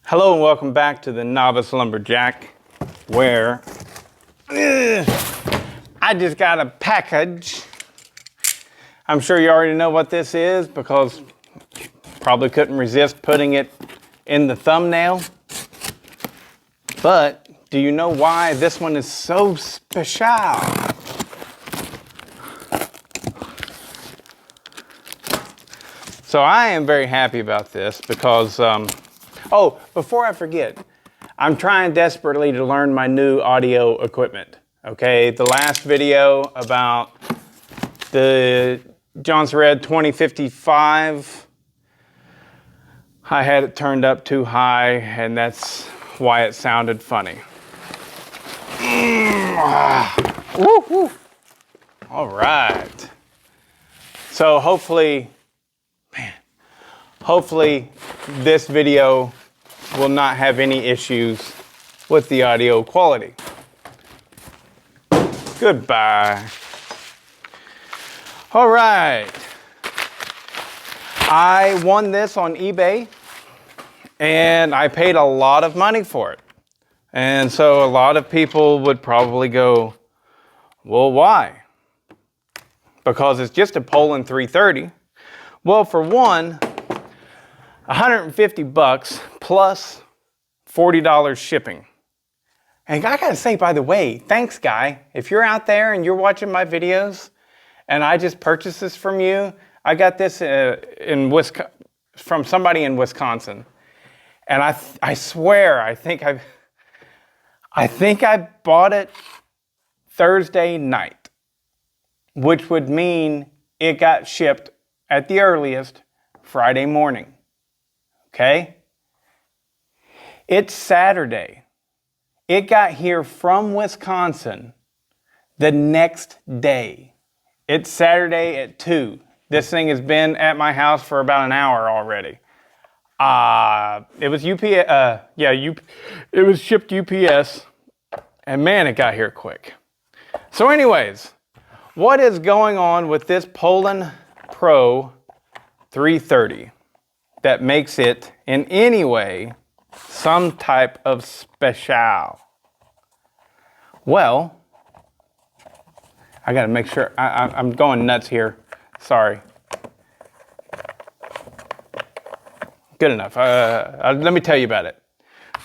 Hello and welcome back to the Novice Lumberjack, where I just got a package. I'm sure you already know what this is because you probably couldn't resist putting it in the thumbnail. But do you know why this one is so special? So I am very happy about this because oh, before I forget, I'm trying desperately to learn my new audio equipment. Okay, the last video about the Johnson Red 2055, I had it turned up too high, and that's why it sounded funny. Woo, woo. All right. So hopefully this video will not have any issues with the audio quality. Goodbye. All right. I won this on eBay and I paid a lot of money for it. And so a lot of people would probably go, well, why? Because it's just a Poulan 330. Well, for one, 150 bucks plus $40 shipping. And I gotta say, by the way, thanks, guy. If you're out there and you're watching my videos and I just purchased this from you, I got this from somebody in Wisconsin. And I swear, I think I bought it Thursday night, which would mean it got shipped at the earliest Friday morning. Okay? It's Saturday. It got here from Wisconsin the next day. It's Saturday at 2. This thing has been at my house for about an hour already. It was it was shipped UPS, and man, it got here quick. So anyways, what is going on with this Poulan Pro 330 that makes it in any way some type of special? Well, I gotta make sure, I'm going nuts here. Sorry. Good enough. Let me tell you about it.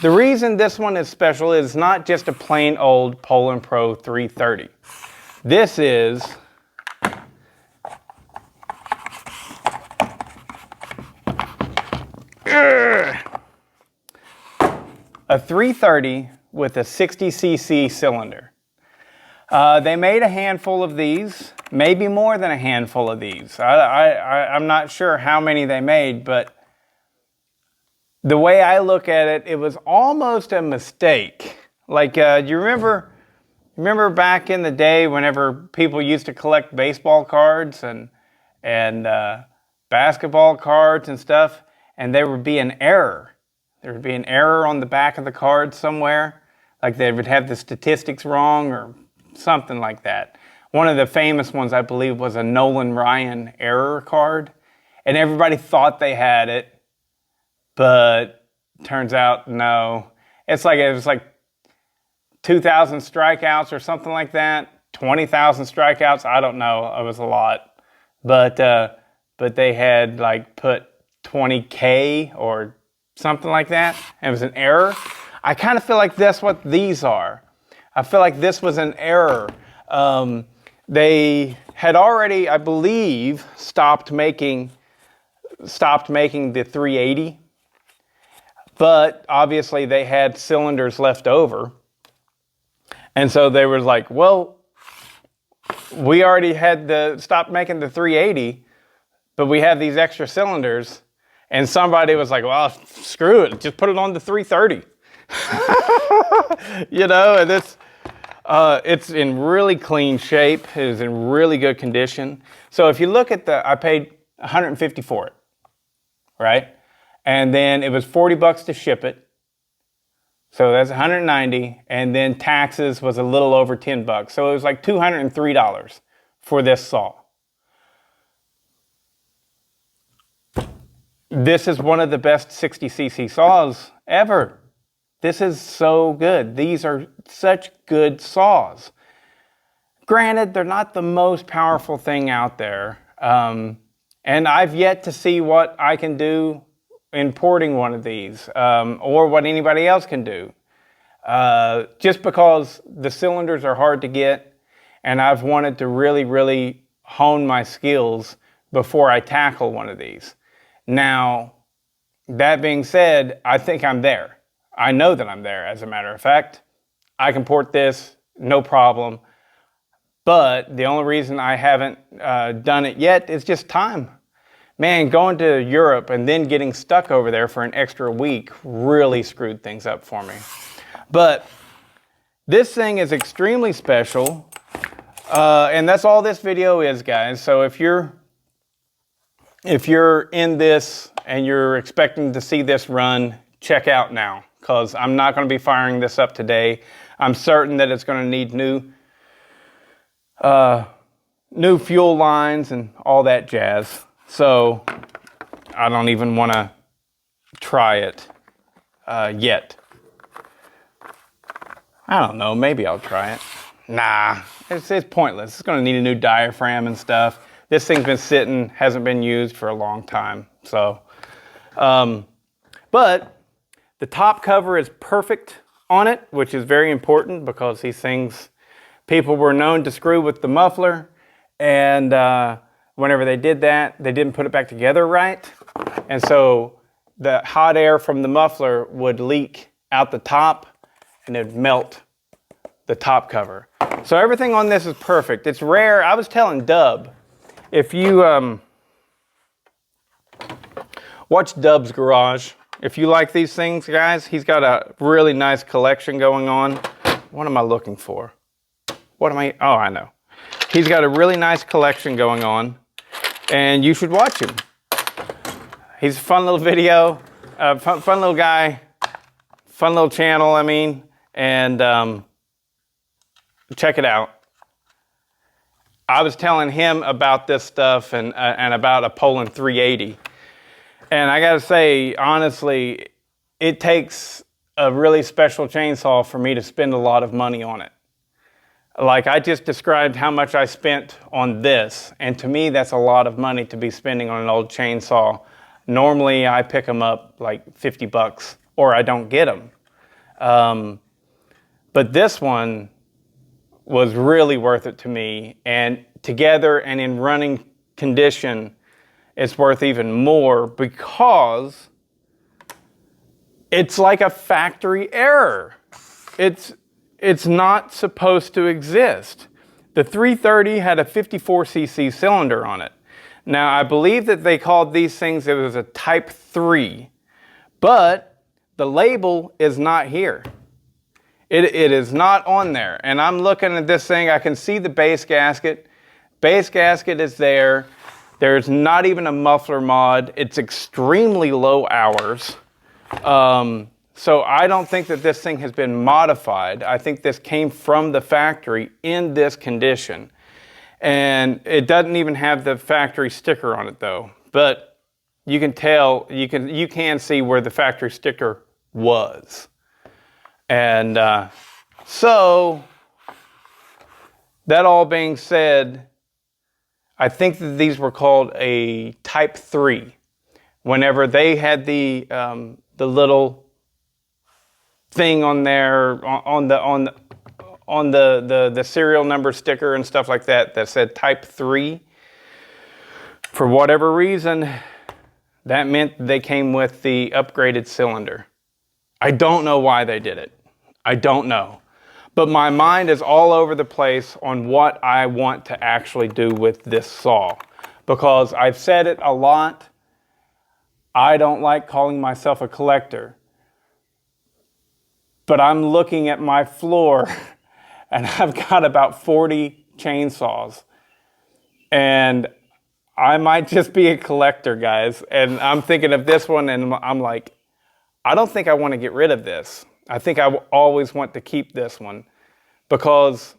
The reason this one is special is not just a plain old Poulan Pro 330. This is a 330 with a 60cc cylinder. They made a handful of these, maybe more than a handful of these. I'm not sure how many they made, but the way I look at it, it was almost a mistake. Like, do you remember back in the day whenever people used to collect baseball cards and basketball cards and stuff, and there would be an error. There would be an error on the back of the card somewhere, like they would have the statistics wrong or something like that. One of the famous ones, I believe, was a Nolan Ryan error card, and everybody thought they had it, but turns out no. It was like 2,000 strikeouts or something like that, 20,000 strikeouts. I don't know. It was a lot, but they had like put 20K or something like that. And it was an error. I kind of feel like that's what these are. I feel like this was an error. They had already, I believe, stopped making the 380, but obviously they had cylinders left over. And so they were like, well, we already had stopped making the 380, but we have these extra cylinders. And somebody was like, well, screw it, just put it on the 330. You know, and it's in really clean shape. It is in really good condition. So if you look at I paid $150 for it, right? And then it was $40 to ship it. So that's $190, and then taxes was a little over $10. So it was like $203 for this saw. This is one of the best 60cc saws ever. This is so good. These are such good saws. Granted, they're not the most powerful thing out there. And I've yet to see what I can do importing one of these, or what anybody else can do. Just because the cylinders are hard to get, and I've wanted to really, really hone my skills before I tackle one of these. Now, that being said, I think I'm there. I know that I'm there, as a matter of fact. I can port this, no problem. But the only reason I haven't done it yet is just time. Man, going to Europe and then getting stuck over there for an extra week really screwed things up for me. But this thing is extremely special. And that's all this video is, guys. So if you're in this and you're expecting to see this run, check out now, because I'm not going to be firing this up today. I'm certain that it's going to need new fuel lines and all that jazz. So I don't even want to try it yet. I don't know, maybe I'll try it. Nah, it's pointless. It's going to need a new diaphragm and stuff. This thing's been sitting, hasn't been used for a long time. So, but the top cover is perfect on it, which is very important because these things, people were known to screw with the muffler, and whenever they did that, they didn't put it back together right. And so the hot air from the muffler would leak out the top and it would melt the top cover. So everything on this is perfect. It's rare. I was telling Dub, if you watch Dub's Garage, if you like these things, guys, he's got a really nice collection going on. What am I looking for? Oh, I know. He's got a really nice collection going on, and you should watch him. He's a fun little video, fun little guy, fun little channel, I mean, and check it out. I was telling him about this stuff and about a Poulan 380. And I gotta say, honestly, it takes a really special chainsaw for me to spend a lot of money on it. Like, I just described how much I spent on this, and to me that's a lot of money to be spending on an old chainsaw. Normally I pick them up like 50 bucks or I don't get them. But this one was really worth it to me, and together and in running condition it's worth even more because it's like a factory error. It's not supposed to exist. The 330 had a 54cc cylinder on it. Now, I believe that they called these things, it was a Type 3, but the label is not here. It is not on there. And I'm looking at this thing, I can see the base gasket. Base gasket is there. There's not even a muffler mod. It's extremely low hours. So I don't think that this thing has been modified. I think this came from the factory in this condition. And it doesn't even have the factory sticker on it though. But you can tell, you can see where the factory sticker was. And so, that all being said, I think that these were called a Type 3. Whenever they had the little thing on there on the serial number sticker and stuff like that that said Type 3, for whatever reason, that meant they came with the upgraded cylinder. I don't know why they did it. I don't know. But my mind is all over the place on what I want to actually do with this saw. Because I've said it a lot, I don't like calling myself a collector. But I'm looking at my floor and I've got about 40 chainsaws. And I might just be a collector, guys. And I'm thinking of this one and I'm like, I don't think I want to get rid of this. I think I always want to keep this one because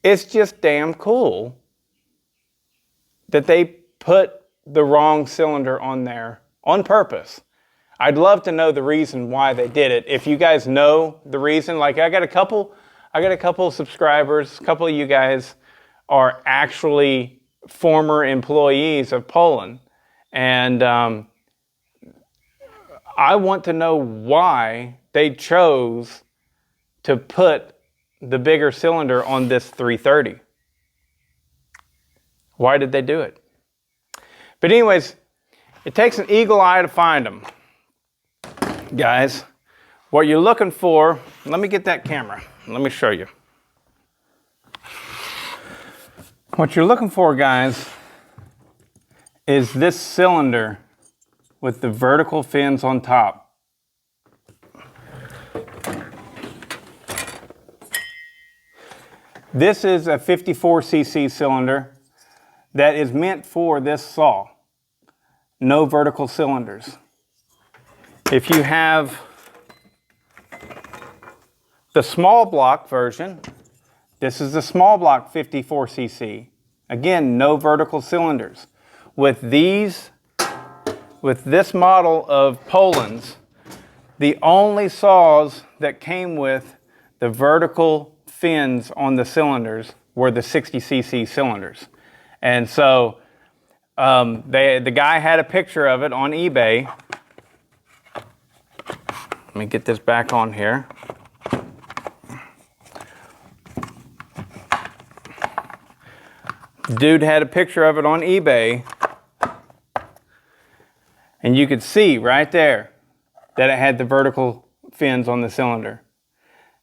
it's just damn cool that they put the wrong cylinder on there on purpose. I'd love to know the reason why they did it. If you guys know the reason, like I got a couple subscribers, a couple of you guys are actually former employees of Poulan, and I want to know why they chose to put the bigger cylinder on this 330. Why did they do it? But anyways, it takes an eagle eye to find them. Guys, what you're looking for, let me get that camera. Let me show you. What you're looking for, guys, is this cylinder with the vertical fins on top. This is a 54cc cylinder that is meant for this saw. No vertical cylinders. If you have the small block version, this is the small block 54cc. Again, no vertical cylinders. With this model of Poulan's, the only saws that came with the vertical fins on the cylinders were the 60cc cylinders. And so the guy had a picture of it on eBay. Let me get this back on here. Dude had a picture of it on eBay, and you could see right there that it had the vertical fins on the cylinder.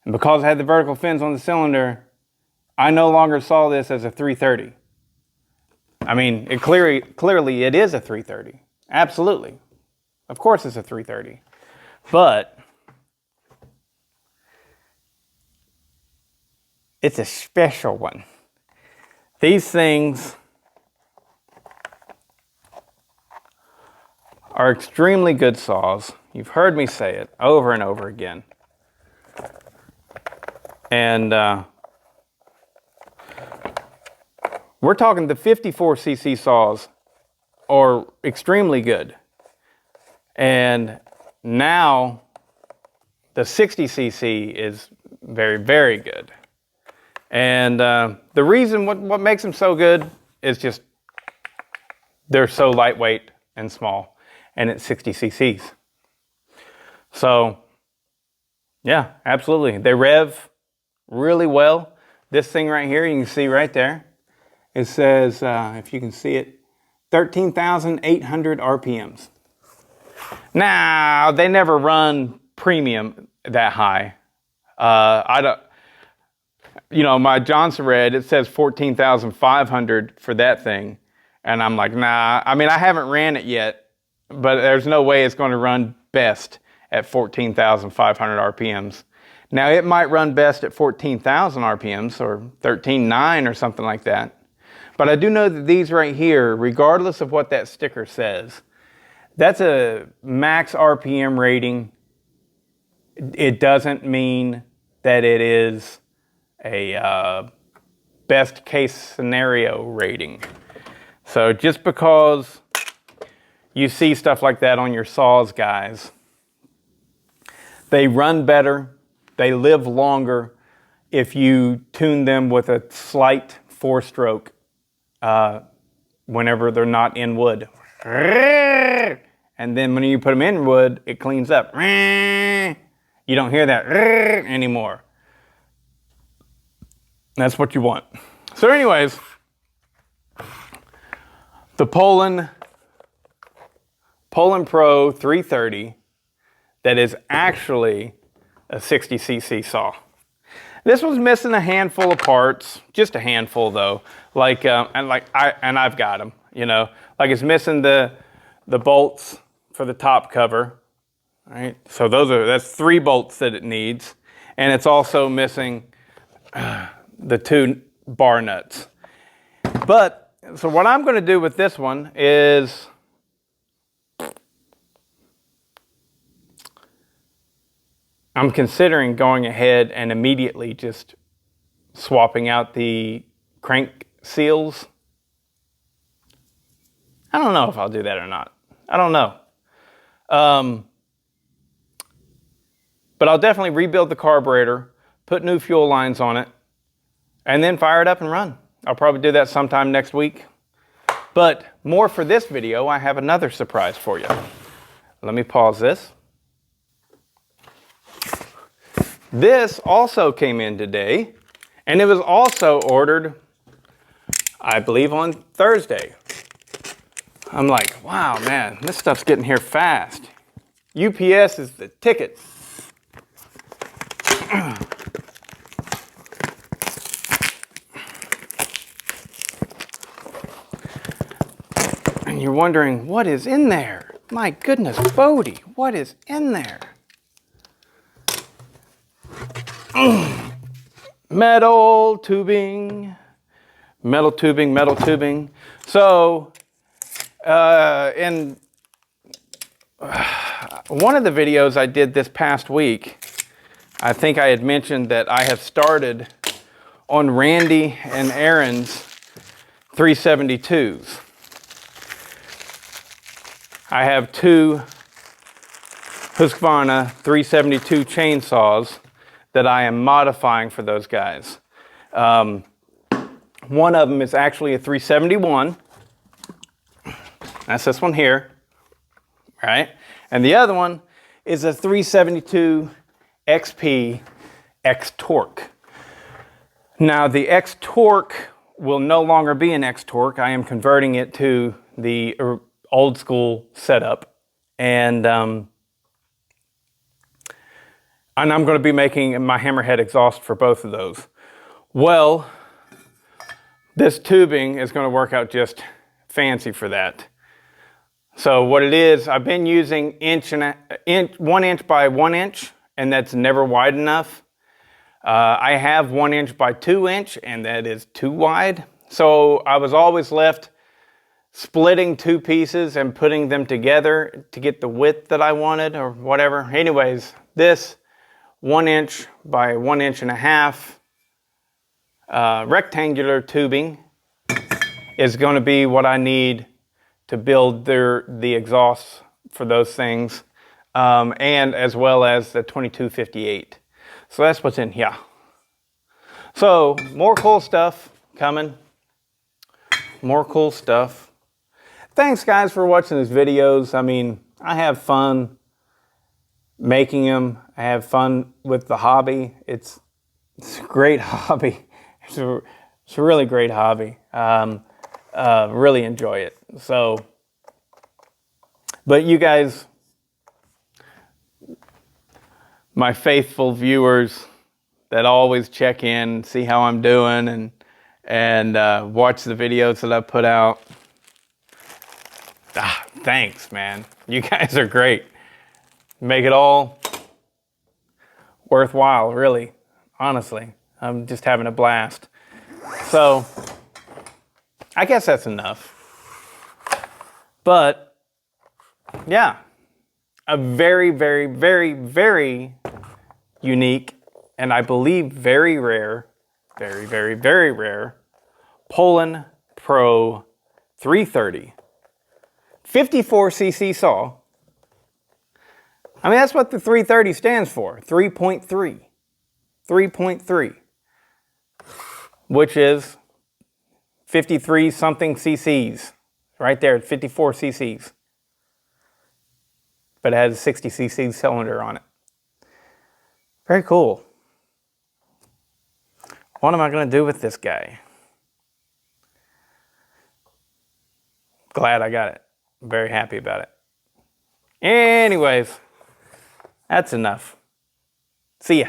And because it had the vertical fins on the cylinder, I no longer saw this as a 330. I mean, it clearly it is a 330. Absolutely. Of course it's a 330. But it's a special one. These things are extremely good saws. You've heard me say it over and over again. And we're talking the 54cc saws are extremely good. And now the 60cc is very, very good. And the reason what makes them so good is just they're so lightweight and small, and it's 60 cc's. So yeah, absolutely. They rev really well. This thing right here, you can see right there. It says, if you can see it, 13,800 RPMs. Now, they never run premium that high. I don't. You know, my Johnson Red, it says 14,500 for that thing. And I'm like, nah. I mean, I haven't ran it yet, but there's no way it's going to run best at 14,500 RPMs. Now, it might run best at 14,000 RPMs or 13.9 or something like that. But I do know that these right here, regardless of what that sticker says, that's a max RPM rating. It doesn't mean that it is a best case scenario rating. So just because you see stuff like that on your saws, guys, they run better, they live longer if you tune them with a slight 4-stroke whenever they're not in wood. And then when you put them in wood, it cleans up. You don't hear that anymore. That's what you want. So anyways, the Poulan Pro 330 that is actually a 60cc saw. This was missing a handful of parts, just a handful though. And I've got them, you know. Like it's missing the bolts for the top cover, right? So that's 3 bolts that it needs, and it's also missing the 2 bar nuts. But so what I'm going to do with this one is I'm considering going ahead and immediately just swapping out the crank seals. I don't know if I'll do that or not. I don't know. But I'll definitely rebuild the carburetor, put new fuel lines on it, and then fire it up and run. I'll probably do that sometime next week. But more for this video, I have another surprise for you. Let me pause this. This also came in today, and it was also ordered, I believe, on Thursday. I'm like, wow, man, this stuff's getting here fast. UPS is the ticket. And you're wondering, what is in there? My goodness, Bodie, what is in there? Metal tubing, metal tubing, metal tubing. So, in one of the videos I did this past week, I think I had mentioned that I have started on Randy and Aaron's 372s. I have two Husqvarna 372 chainsaws that I am modifying for those guys. One of them is actually a 371. That's this one here, right? And the other one is a 372 XP X-Torque. Now the X-Torque will no longer be an X-Torque. I am converting it to the old school setup. And I'm going to be making my hammerhead exhaust for both of those. Well, this tubing is going to work out just fancy for that. So what it is, I've been using 1 inch by 1 inch, and that's never wide enough. I have 1 inch by 2 inch, and that is too wide. So I was always left splitting two pieces and putting them together to get the width that I wanted or whatever. Anyways, this 1 inch by 1.5 inches rectangular tubing is going to be what I need to build the exhausts for those things, and as well as the 2258. So that's what's in here. So more cool stuff coming. More cool stuff. Thanks guys for watching these videos. I mean, I have fun making them. I have fun with the hobby. It's a great hobby. It's a really great hobby. Really enjoy it. So, but you guys, my faithful viewers that always check in, see how I'm doing, and watch the videos that I put out. Thanks, man. You guys are great. Make it all worthwhile, really. Honestly, I'm just having a blast. So, I guess that's enough. But, yeah. A very, very, very, very unique, and I believe very rare, very, very, very rare, Poulan Pro 330. 54cc saw. I mean, that's what the 330 stands for. 3.3. 3.3. Which is 53 something cc's. Right there at 54 cc's. But it has a 60 cc cylinder on it. Very cool. What am I going to do with this guy? Glad I got it. I'm very happy about it. Anyways, that's enough. See ya.